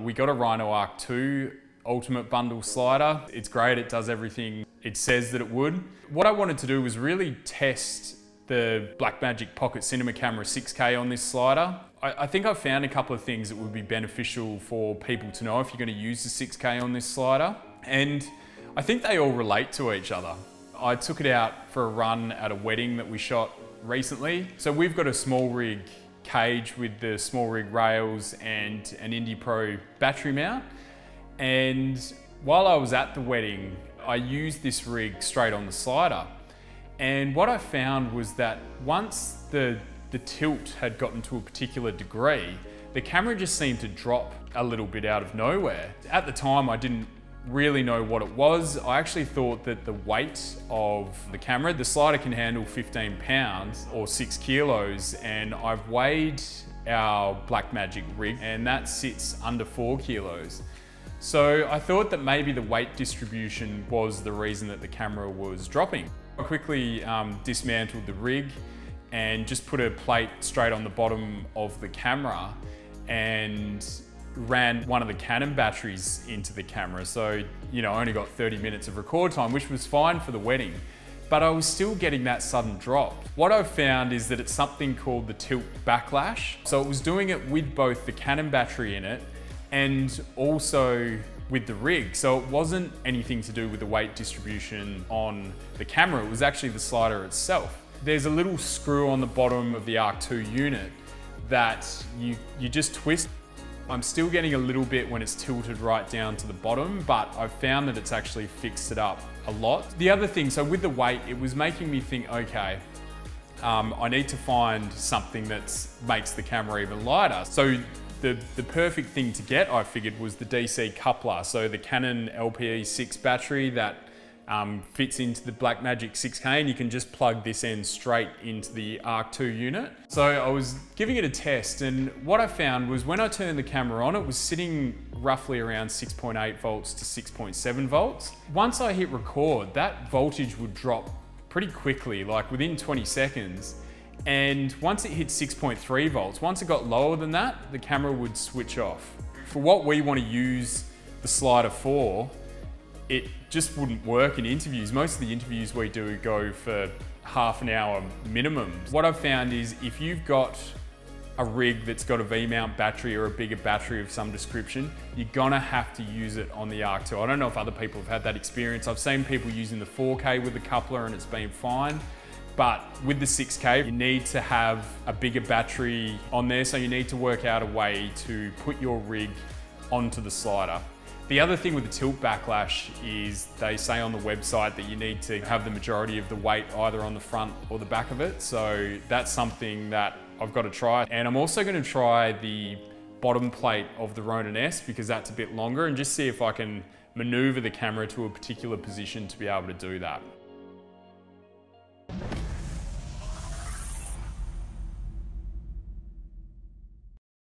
We got a Rhino Arc II Ultimate Bundle slider. It's great, it does everything it says that it would. What I wanted to do was really test the Blackmagic Pocket Cinema Camera 6K on this slider. I think I've found a couple of things that would be beneficial for people to know if you're going to use the 6K on this slider. And I think they all relate to each other. I took it out for a run at a wedding that we shot recently. So we've got a small rig cage with the small rig rails and an Indy Pro battery mount. And while I was at the wedding, I used this rig straight on the slider. And what I found was that once the tilt had gotten to a particular degree, the camera just seemed to drop a little bit out of nowhere. At the time, I didn't really know what it was. I actually thought that the weight of the camera, the slider can handle 15 pounds or 6 kilos, and I've weighed our Blackmagic rig and that sits under 4 kilos. So I thought that maybe the weight distribution was the reason that the camera was dropping. I quickly dismantled the rig and just put a plate straight on the bottom of the camera and ran one of the Canon batteries into the camera. So, you know, I only got 30 minutes of record time, which was fine for the wedding, but I was still getting that sudden drop. What I've found is that it's something called the tilt backlash. So it was doing it with both the Canon battery in it and also with the rig. So it wasn't anything to do with the weight distribution on the camera, it was actually the slider itself. There's a little screw on the bottom of the Arc II unit that you just twist. I'm still getting a little bit when it's tilted right down to the bottom, but I've found that it's actually fixed it up a lot. The other thing, so with the weight, it was making me think, okay, I need to find something that makes the camera even lighter. So the perfect thing to get, I figured, was the DC coupler. So the Canon LP-E6 battery that fits into the Blackmagic 6K, and you can just plug this end straight into the Arc II unit. So I was giving it a test, and what I found was when I turned the camera on, it was sitting roughly around 6.8 volts to 6.7 volts. Once I hit record, that voltage would drop pretty quickly, like within 20 seconds. And once it hit 6.3 volts, once it got lower than that, the camera would switch off. For what we want to use the slider for, it just wouldn't work in interviews. Most of the interviews we do go for half an hour minimum. What I've found is if you've got a rig that's got a V-mount battery or a bigger battery of some description, you're gonna have to use it on the Arc II. I don't know if other people have had that experience. I've seen people using the 4K with the coupler and it's been fine. But with the 6K, you need to have a bigger battery on there, so you need to work out a way to put your rig onto the slider. The other thing with the tilt backlash is they say on the website that you need to have the majority of the weight either on the front or the back of it. So that's something that I've got to try. And I'm also going to try the bottom plate of the Ronin S because that's a bit longer, and just see if I can maneuver the camera to a particular position to be able to do that.